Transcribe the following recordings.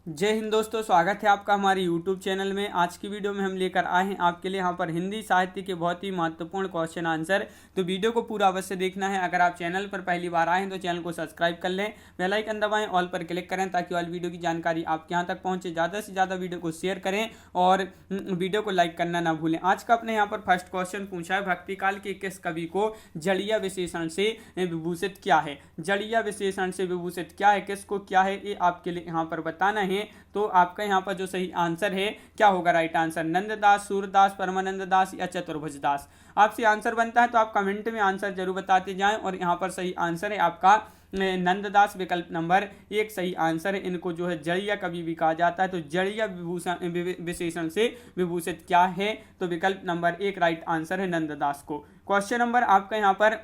जय हिंद दोस्तों, स्वागत है आपका हमारे YouTube चैनल में। आज की वीडियो में हम लेकर आए हैं आपके लिए यहाँ पर हिंदी साहित्य के बहुत ही महत्वपूर्ण क्वेश्चन आंसर। तो वीडियो को पूरा अवश्य देखना है। अगर आप चैनल पर पहली बार आए हैं तो चैनल को सब्सक्राइब कर लें, बेल आइकन दबाएं, ऑल पर क्लिक करें ताकि ऑल वीडियो की जानकारी आपके यहाँ तक पहुँचे। ज़्यादा से ज़्यादा वीडियो को शेयर करें और वीडियो को लाइक करना ना भूलें। आज का अपने यहाँ पर फर्स्ट क्वेश्चन पूछा है, भक्तिकाल के किस कवि को जड़िया विशेषण से विभूषित किया है। जड़िया विशेषण से विभूषित क्या है, किसको क्या है, ये आपके लिए यहाँ पर बताना है। तो आपका यहाँ पर जो सही आंसर है क्या होगा, राइट आंसर नंददास, सूरदास, परमानंद दास या चतुर्भुज दास। आपसे आंसर बनता है तो आप कमेंट में आंसर जरूर बताते जाएं। और यहाँ पर सही आंसर है आपका नंददास, विकल्प नंबर 1 सही आंसर है। इनको जो है जड़िया कवि भी कहा जाता है। तो जड़िया विशेषण से विभूषित क्या है, तो विकल्प नंबर 1 राइट आंसर है नंददास को। क्वेश्चन नंबर आपका यहाँ पर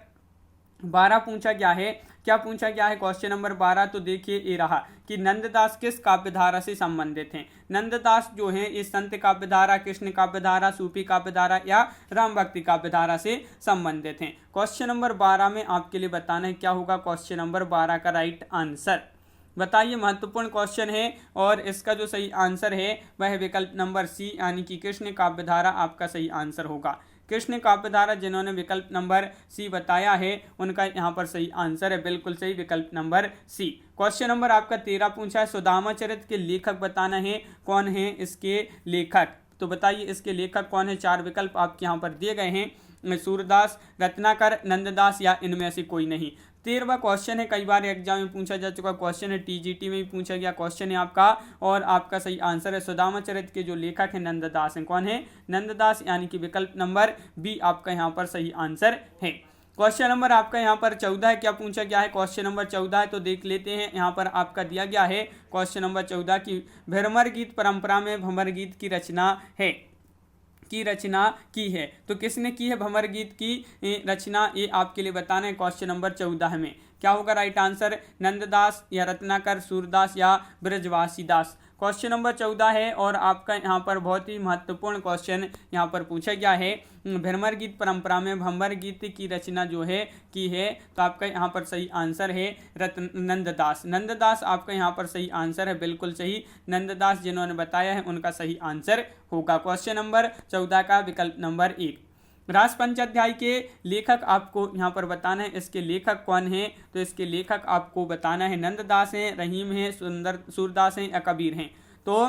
12 पूछा गया है। क्या पूछा गया है क्वेश्चन नंबर 12, तो देखिए ये रहा कि नंददास किस काव्यधारा से संबंधित हैं। नंददास जो है इस संत काव्यधारा, कृष्ण काव्यधारा, सूफी काव्यधारा या राम भक्ति काव्यधारा से संबंधित हैं। क्वेश्चन नंबर 12 में आपके लिए बताना है क्या होगा क्वेश्चन नंबर 12 का राइट आंसर। बताइए, महत्वपूर्ण क्वेश्चन है और इसका जो सही आंसर है वह विकल्प नंबर सी यानी कि कृष्ण काव्यधारा आपका सही आंसर होगा। कृष्ण काव्यधारा जिन्होंने विकल्प नंबर सी बताया है उनका यहाँ पर सही आंसर है, बिल्कुल सही, विकल्प नंबर सी। क्वेश्चन नंबर आपका 13 पूछा है, सुदामा चरित्र के लेखक बताना है, कौन है इसके लेखक। तो बताइए इसके लेखक कौन है। 4 विकल्प आपके यहाँ पर दिए गए हैं, सूरदास, रत्नाकर, नंददास या इनमें से कोई नहीं। 13वां क्वेश्चन है, कई बार एग्जाम में पूछा जा चुका क्वेश्चन है, टीजीटी में भी पूछा गया क्वेश्चन है आपका। और आपका सही आंसर है सुदामा चरित्र के जो लेखक हैं नंददास हैं। कौन है, नंददास, यानी कि विकल्प नंबर बी आपका यहाँ पर सही आंसर है। क्वेश्चन नंबर आपका यहाँ पर 14 है। क्या पूछा गया है क्वेश्चन नंबर 14 है, तो देख लेते हैं। यहाँ पर आपका दिया गया है क्वेश्चन नंबर 14 की भ्रमर गीत परंपरा में भ्रमर गीत की रचना है। तो किसने की है भ्रमर गीत की रचना, ये आपके लिए बताना है क्वेश्चन नंबर 14 में। क्या होगा राइट आंसर, नंददास या रत्नाकर, सूरदास या ब्रजवासी दास। क्वेश्चन नंबर 14 है और आपका यहाँ पर बहुत ही महत्वपूर्ण क्वेश्चन यहाँ पर पूछा गया है, भ्रमर गीत परंपरा में भ्रमर गीत की रचना जो है की है। तो आपका यहाँ पर सही आंसर है नंददास। नंददास आपका यहाँ पर सही आंसर है, बिल्कुल सही, नंददास जिन्होंने बताया है उनका सही आंसर होगा क्वेश्चन नंबर 14 का विकल्प नंबर 1। रास पंचाध्याय के लेखक आपको यहाँ पर बताना है, इसके लेखक कौन है। तो इसके लेखक आपको बताना है नंददास हैं, रहीम हैं, सूरदास हैं या कबीर हैं। तो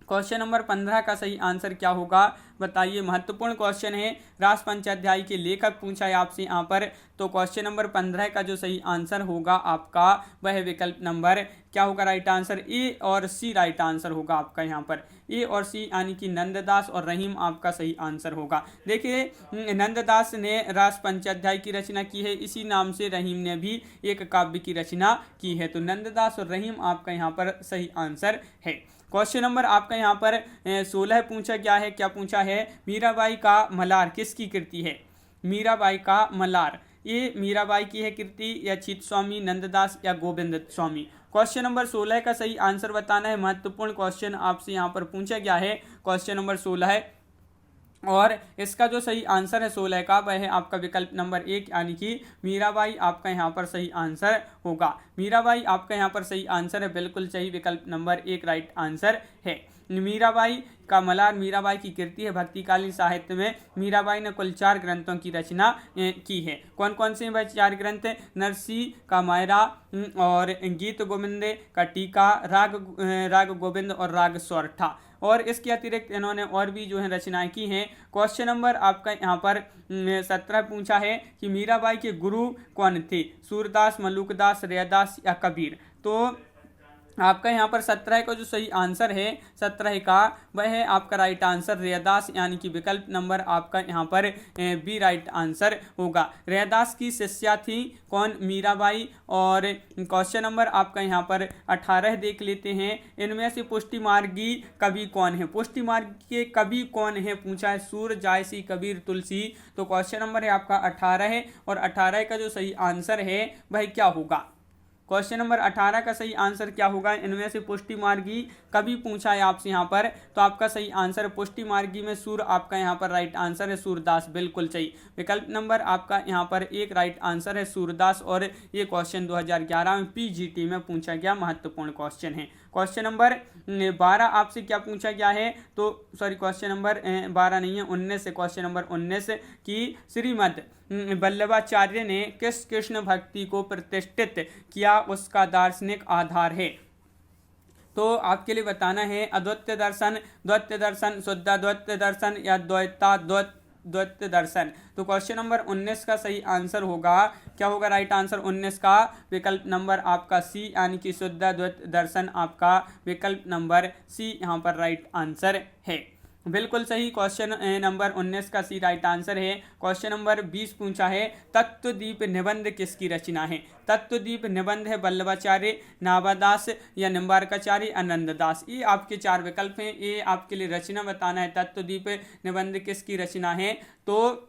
क्वेश्चन नंबर 15 का सही आंसर क्या होगा, बताइए, महत्वपूर्ण क्वेश्चन है। रास पंचाध्याय के लेखक पूछा है आपसे यहाँ पर। तो क्वेश्चन नंबर 15 का जो सही आंसर होगा आपका वह विकल्प नंबर क्या होगा, राइट आंसर ए और सी राइट आंसर होगा आपका यहाँ पर, ए और सी, यानी कि नंददास और रहीम आपका सही आंसर होगा। देखिए, नंददास ने रास पंचाध्याय की रचना की है, इसी नाम से रहीम ने भी एक काव्य की रचना की है। तो नंददास और रहीम आपका यहाँ पर सही आंसर है। क्वेश्चन नंबर आपका यहाँ पर 16 पूछा गया है। क्या पूछा है, मीराबाई का मलार किसकी कृति है। मीराबाई का मलार, ये मीराबाई की है कृति या चित स्वामी, नंददास या गोविंद स्वामी। क्वेश्चन नंबर 16 का सही आंसर बताना है। महत्वपूर्ण क्वेश्चन आपसे यहाँ पर पूछा गया है क्वेश्चन नंबर 16 है और इसका जो सही आंसर है 16 का वह है आपका विकल्प नंबर 1 यानी कि मीराबाई आपका यहाँ पर सही आंसर होगा। मीराबाई आपका यहाँ पर सही आंसर है, बिल्कुल सही, विकल्प नंबर 1 राइट आंसर है। मीराबाई का मलार मीराबाई की कृति है। भक्तिकालीन साहित्य में मीराबाई ने कुल 4 ग्रंथों की रचना की है। कौन कौन से वह 4 ग्रंथ, नरसी का मायरा और गीत गोविंदे का टीका, राग गोविंद और राग सोरठा। और इसके अतिरिक्त इन्होंने और भी जो है रचनाएं की हैं। क्वेश्चन नंबर आपका यहाँ पर 17 पूछा है कि मीराबाई के गुरु कौन थे, सूरदास, मलुकदास, रैदास या कबीर। तो आपका यहाँ पर 17 का जो सही आंसर है 17 का वह है आपका राइट आंसर रैदास, यानी कि विकल्प नंबर आपका यहाँ पर बी राइट आंसर होगा। रैदास की शिष्या थी कौन, मीराबाई। और क्वेश्चन नंबर आपका यहाँ पर 18 देख लेते हैं, इनमें से पुष्टिमार्गी कवि कौन है। पुष्टिमार्गी के कवि कौन है पूछा है, सूर, जायसी, कबीर, तुलसी। तो क्वेश्चन नंबर है आपका 18 है और 18 का जो सही आंसर है वह क्या होगा। क्वेश्चन नंबर 18 का सही आंसर क्या होगा? इनमें से पुष्टि मार्गी कभी पूछा है आपसे यहाँ पर, तो आपका सही आंसर पुष्टि मार्गी में सूर आपका यहाँ पर राइट आंसर है सूरदास, बिल्कुल सही। विकल्प नंबर आपका यहाँ पर एक राइट आंसर है सूरदास, और ये क्वेश्चन 2011 में पीजीटी में पूछा गया महत्वपूर्ण क्वेश्चन है। क्वेश्चन नंबर 12 आपसे क्या पूछा गया है? तो सॉरी, क्वेश्चन नंबर 12 नहीं है, 19 है। क्वेश्चन नंबर 19 की श्रीमद वल्लभाचार्य ने किस कृष्ण भक्ति को प्रतिष्ठित किया, उसका दार्शनिक आधार है? तो आपके लिए बताना है अद्वैत दर्शन, द्वैत दर्शन, शुद्ध अद्वैत दर्शन या द्वैत दर्शन। तो क्वेश्चन नंबर 19 का सही आंसर होगा, क्या होगा राइट आंसर 19 का? विकल्प नंबर आपका सी यानी कि शुद्ध अद्वैत दर्शन, आपका विकल्प नंबर सी यहाँ पर राइट आंसर है, बिल्कुल सही। क्वेश्चन नंबर 19 का सी राइट आंसर है। क्वेश्चन नंबर 20 पूछा है तत्वदीप निबंध किसकी रचना है? तत्वदीप निबंध है वल्लभाचार्य, नाभादास या निम्बार्काचार्य, आनंददास। ये आपके 4 विकल्प हैं, ये आपके लिए रचना बताना है तत्वदीप निबंध किसकी रचना है। तो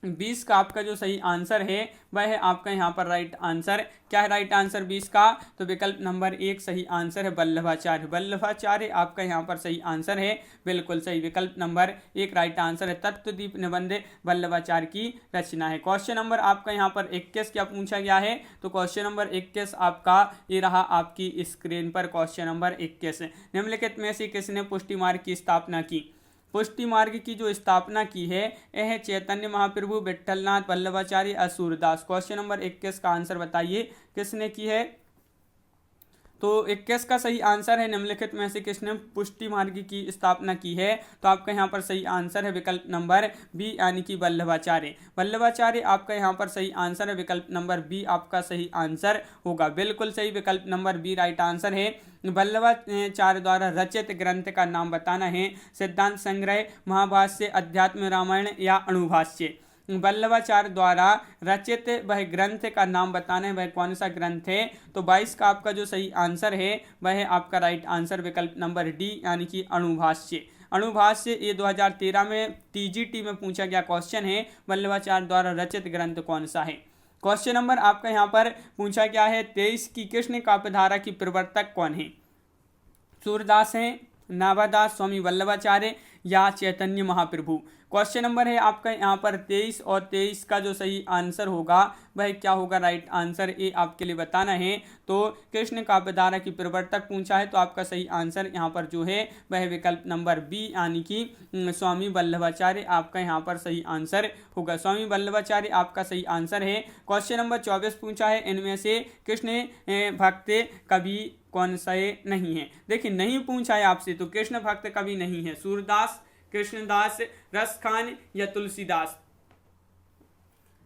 20 का आपका जो सही आंसर है वह है आपका यहाँ पर राइट आंसर। क्या है राइट आंसर 20 का? तो विकल्प नंबर 1 सही आंसर है वल्लभाचार्य। वल्लभाचार्य आपका यहाँ पर सही आंसर है, बिल्कुल सही। विकल्प नंबर 1 राइट आंसर है, तत्वदीप निबंध वल्लभाचार्य की रचना है। क्वेश्चन नंबर आपका यहाँ पर 21 क्या पूछा गया है? तो क्वेश्चन नंबर 21 आपका ये रहा आपकी स्क्रीन पर। क्वेश्चन नंबर 21, निम्नलिखित में से किसने पुष्टि मार्ग की स्थापना की? पुष्टि मार्ग की जो स्थापना की है यह चैतन्य महाप्रभु, विट्ठलनाथ, वल्लभाचार्य, असूरदास। क्वेश्चन नंबर 21 का आंसर बताइए किसने की है? तो 21 का सही आंसर है निम्नलिखित में से किसने पुष्टि मार्ग की स्थापना की है? तो आपका यहाँ पर सही आंसर है विकल्प नंबर बी यानी कि वल्लभाचार्य। वल्लभाचार्य आपका यहाँ पर सही आंसर है, विकल्प नंबर बी आपका सही आंसर होगा, बिल्कुल सही। विकल्प नंबर बी राइट आंसर है। वल्लभाचार्य द्वारा रचित ग्रंथ का नाम बताना है। सिद्धांत संग्रह, महाभाष्य, अध्यात्म रामायण या अणुभाष्य। वल्लभाचार्य द्वारा रचित वह ग्रंथ का नाम बताना है, वह कौन सा ग्रंथ है? तो 22 का आपका जो सही आंसर है वह है आपका राइट आंसर, विकल्प नंबर डी यानी कि अणुभाष्य। अणुभाष्य ये 2013 में टीजीटी में पूछा गया क्वेश्चन है, वल्लभाचार्य द्वारा रचित ग्रंथ कौन सा है? क्वेश्चन नंबर आपका यहाँ पर पूछा गया है 23 की कृष्ण काव्यधारा की प्रवर्तक कौन है? सूरदास हैं, नाभादास, स्वामी वल्लभाचार्य या चैतन्य महाप्रभु। क्वेश्चन नंबर है आपका यहाँ पर 23, और 23 का जो सही आंसर होगा वह क्या होगा राइट आंसर, ये आपके लिए बताना है। तो कृष्ण काव्यधारा की प्रवर्तक पूछा है, तो आपका सही आंसर यहाँ पर जो है वह विकल्प नंबर बी यानी कि स्वामी वल्लभाचार्य आपका यहाँ पर सही आंसर होगा। स्वामी वल्लभाचार्य आपका सही आंसर है। क्वेश्चन नंबर 24 पूछा है इनमें से कृष्ण भक्त कवि कौन सा नहीं है? देखिए नहीं पूछा है आपसे, तो कृष्ण भक्त कवि नहीं है सूरदास, कृष्णदास, रसखान या तुलसीदास।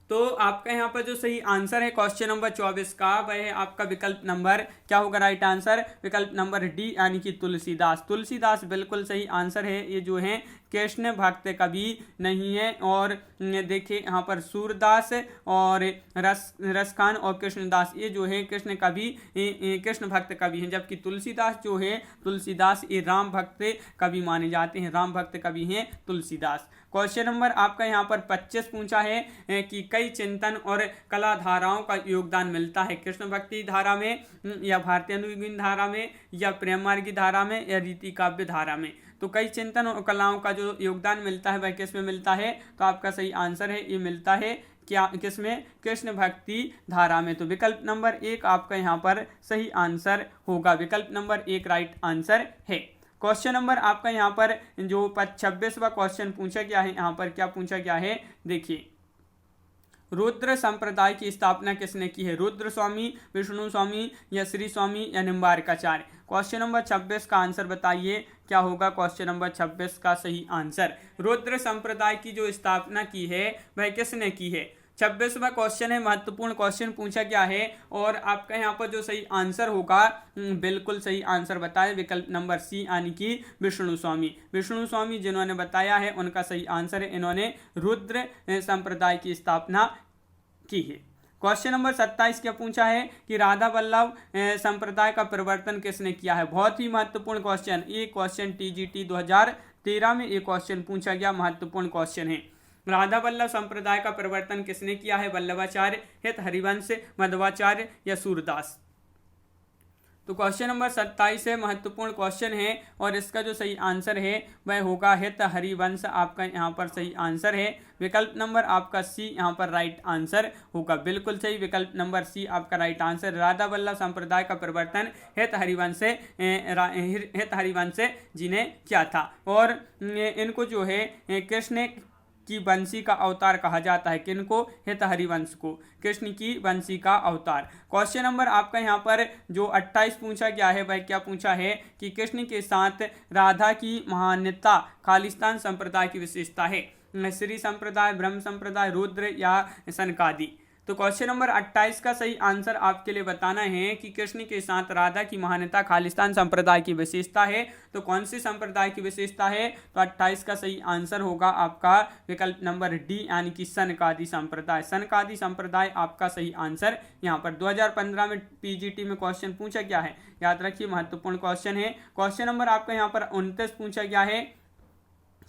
तो आपका यहाँ पर जो सही आंसर है क्वेश्चन नंबर 24 का वह है आपका विकल्प नंबर क्या होगा राइट आंसर, विकल्प नंबर डी यानी कि तुलसीदास। तुलसीदास बिल्कुल सही आंसर है। ये जो है कृष्ण भक्त कवि नहीं है। और देखिए यहाँ पर सूरदास और रसखान और कृष्णदास ये जो है कृष्ण कवि, कृष्ण भक्त कवि हैं, जबकि तुलसीदास जो है तुलसीदास ये राम भक्त कवि माने जाते हैं, राम भक्त कवि हैं तुलसीदास। क्वेश्चन नंबर आपका यहाँ पर 25 पूछा है कि कई चिंतन और कला धाराओं का योगदान मिलता है कृष्ण भक्ति धारा में, या भारतीय अनुगीन धारा में, या प्रेम मार्गी धारा में, या रीति काव्य धारा में। तो कई चिंतन और कलाओं का जो योगदान मिलता है वह किस में मिलता है? तो आपका सही आंसर है ये मिलता है क्या किसमें? कृष्ण भक्ति धारा में। तो विकल्प नंबर 1 आपका यहाँ पर सही आंसर होगा, विकल्प नंबर 1 राइट आंसर है। क्वेश्चन नंबर आपका यहाँ पर जो 26वां क्वेश्चन पूछा गया है, यहाँ पर क्या पूछा गया है देखिए, रुद्र संप्रदाय की स्थापना किसने की है? रुद्र स्वामी, विष्णु स्वामी या श्री स्वामी या निम्बार्काचार्य। क्वेश्चन नंबर 26 का आंसर बताइए क्या होगा क्वेश्चन नंबर 26 का सही आंसर। रुद्र संप्रदाय की जो स्थापना की है वह किसने की है? 26वां क्वेश्चन है, महत्वपूर्ण क्वेश्चन पूछा गया है। और आपका यहाँ पर जो सही आंसर होगा बिल्कुल सही आंसर बताए, विकल्प नंबर सी यानी कि विष्णु स्वामी। विष्णु स्वामी जिन्होंने बताया है उनका सही आंसर है, इन्होंने रुद्र संप्रदाय की स्थापना की है। क्वेश्चन नंबर 27 क्या पूछा है कि राधा वल्लभ संप्रदाय का प्रवर्तन किसने किया है? बहुत ही महत्वपूर्ण क्वेश्चन, ये क्वेश्चन टीजीटी 2013 में ये क्वेश्चन पूछा गया, महत्वपूर्ण क्वेश्चन है। राधा वल्लभ संप्रदाय का प्रवर्तन किसने किया है? वल्लभाचार्य, हित हरिवंश, मध्वाचार्य या सूरदास। तो क्वेश्चन नंबर 27 है, महत्वपूर्ण क्वेश्चन है और इसका जो सही आंसर है वह होगा हित हरिवंश, आपका यहाँ पर सही आंसर है। विकल्प नंबर आपका सी यहाँ पर राइट आंसर होगा, बिल्कुल सही, विकल्प नंबर सी आपका राइट आंसर। राधा वल्लभ संप्रदाय का प्रवर्तन हित हरिवंश जी ने किया था और इनको जो है कृष्ण की वंशी का अवतार कहा जाता है। किनको? हित हरिवंश को कृष्ण की वंशी का अवतार। क्वेश्चन नंबर आपका यहाँ पर जो 28 पूछा गया है वह क्या पूछा है कि कृष्ण के साथ राधा की महान्यता खालिस्तान संप्रदाय की विशेषता है। श्री संप्रदाय, ब्रह्म संप्रदाय, रुद्र या सनकादि। तो क्वेश्चन नंबर 28 का सही आंसर आपके लिए बताना है कि कृष्ण के साथ राधा की महान्यता खालिस्तान संप्रदाय की विशेषता है। तो कौन सी संप्रदाय की विशेषता है? तो 28 का सही आंसर होगा आपका विकल्प नंबर डी यानी कि सनकादि संप्रदाय। सनकादि संप्रदाय आपका सही आंसर यहाँ पर 2015 में पीजीटी में क्वेश्चन पूछा गया है, याद रखिए, महत्वपूर्ण क्वेश्चन है। क्वेश्चन नंबर आपका यहाँ पर 29 पूछा गया है।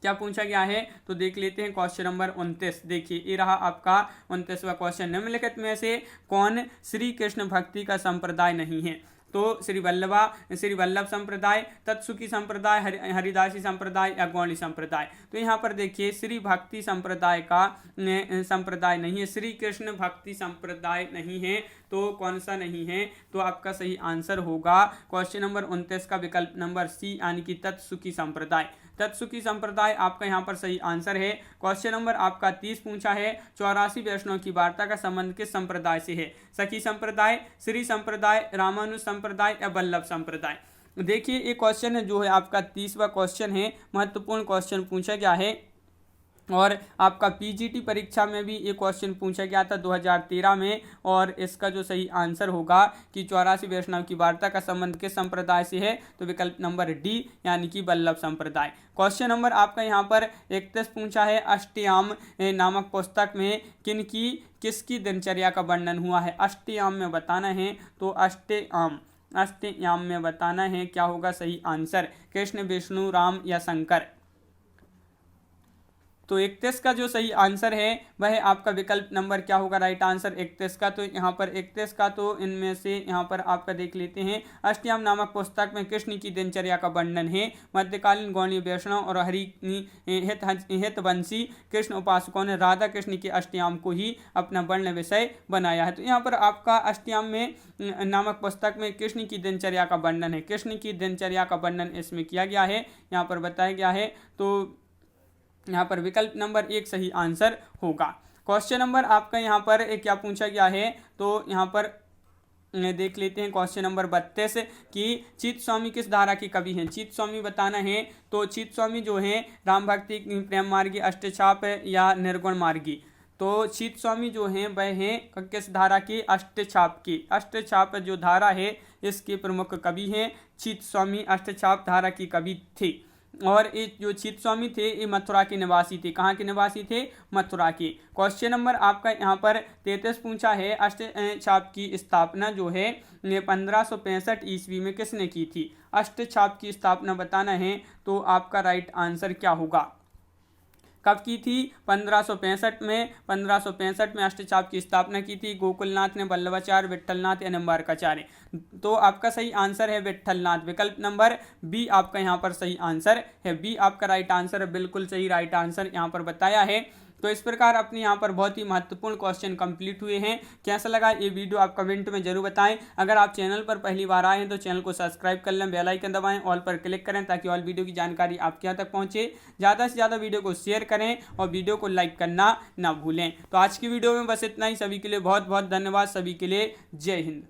क्या पूछा गया है तो देख लेते हैं। क्वेश्चन नंबर 29 देखिए, ये रहा आपका 29वां क्वेश्चन। निम्नलिखित में से कौन श्री कृष्ण भक्ति का संप्रदाय नहीं है? तो श्री वल्लभ संप्रदाय, तत्सुखी संप्रदाय, हरिदासी संप्रदाय या गौड़ी संप्रदाय। तो यहाँ पर देखिए श्री भक्ति संप्रदाय का संप्रदाय नहीं है, श्री कृष्ण भक्ति संप्रदाय नहीं है। तो कौन सा नहीं है? तो आपका सही आंसर होगा क्वेश्चन नंबर 29 का विकल्प नंबर सी यानी कि तत्सुखी संप्रदाय। तत्सुखी संप्रदाय आपका यहाँ पर सही आंसर है। क्वेश्चन नंबर आपका 30 पूछा है, 84 वैष्णव की वार्ता का संबंध किस संप्रदाय से है? सखी संप्रदाय, श्री संप्रदाय, रामानुज संप्रदाय या वल्लभ संप्रदाय। देखिए ये क्वेश्चन जो है आपका 30वां क्वेश्चन है, महत्वपूर्ण क्वेश्चन पूछा गया है और आपका पीजीटी परीक्षा में भी ये क्वेश्चन पूछा गया था 2013 में और इसका जो सही आंसर होगा कि 84 वैष्णव की वार्ता का संबंध किस संप्रदाय से है? तो विकल्प नंबर डी यानी कि वल्लभ संप्रदाय। क्वेश्चन नंबर आपका यहाँ पर 31 पूछा है, अष्टयाम नामक पुस्तक में किसकी दिनचर्या का वर्णन हुआ है? अष्टयाम में बताना है, तो अष्टयाम में बताना है। क्या होगा सही आंसर? कृष्ण, विष्णु, राम या शंकर। तो 31 का जो सही आंसर है वह आपका विकल्प नंबर क्या होगा राइट आंसर 31 का? तो यहाँ पर 31 का तो इनमें से यहाँ पर आपका देख लेते हैं। अष्टयाम नामक पुस्तक में कृष्ण की दिनचर्या का वर्णन है। मध्यकालीन गौड़ीय वैष्णव और हितवंशी कृष्ण उपासकों ने राधा कृष्ण के अष्टयाम को ही अपना वर्ण विषय बनाया है। तो यहाँ पर आपका अष्टयाम में नामक पुस्तक में कृष्ण की दिनचर्या का वर्णन है, कृष्ण की दिनचर्या का वर्णन इसमें किया गया है, यहाँ पर बताया गया है। तो यहाँ पर विकल्प नंबर 1 सही आंसर होगा। क्वेश्चन नंबर आपका यहाँ पर क्या पूछा गया है? तो यहाँ पर देख लेते हैं क्वेश्चन नंबर 32 कि चित स्वामी किस धारा के कवि हैं? चित स्वामी बताना है। तो चित स्वामी जो है राम भक्ति, प्रेम मार्गी, अष्टछाप या निर्गुण मार्गी। तो चित स्वामी जो हैं वह हैं किस धारा की? अष्टछाप की। अष्टछाप जो धारा है इसके प्रमुख कवि हैं चित स्वामी, अष्टछाप धारा की कवि थे। और ये जो चित स्वामी थे ये मथुरा के निवासी थे। कहाँ के निवासी थे? मथुरा के। क्वेश्चन नंबर आपका यहाँ पर 33 पूछा है, अष्टछाप की स्थापना जो है 1565 ईस्वी में किसने की थी? अष्टछाप की स्थापना बताना है। तो आपका राइट आंसर क्या होगा? कब की थी? 1565 में। 1565 में अष्टछाप की स्थापना की थी। गोकुलनाथ ने, वल्लभाचार्य, विट्ठलनाथ या निम्बार्काचार्य। तो आपका सही आंसर है विट्ठलनाथ। विकल्प नंबर बी आपका यहाँ पर सही आंसर है। बी आपका राइट आंसर है, बिल्कुल सही राइट आंसर यहाँ पर बताया है। तो इस प्रकार अपने यहाँ पर बहुत ही महत्वपूर्ण क्वेश्चन कंप्लीट हुए हैं। कैसा लगा ये वीडियो आप कमेंट में जरूर बताएं। अगर आप चैनल पर पहली बार आए हैं तो चैनल को सब्सक्राइब कर लें, बेल आइकन दबाएं, ऑल पर क्लिक करें ताकि ऑल वीडियो की जानकारी आपके यहाँ तक पहुँचे। ज़्यादा से ज़्यादा वीडियो को शेयर करें और वीडियो को लाइक करना ना भूलें। तो आज की वीडियो में बस इतना ही। सभी के लिए बहुत बहुत धन्यवाद। सभी के लिए जय हिंद।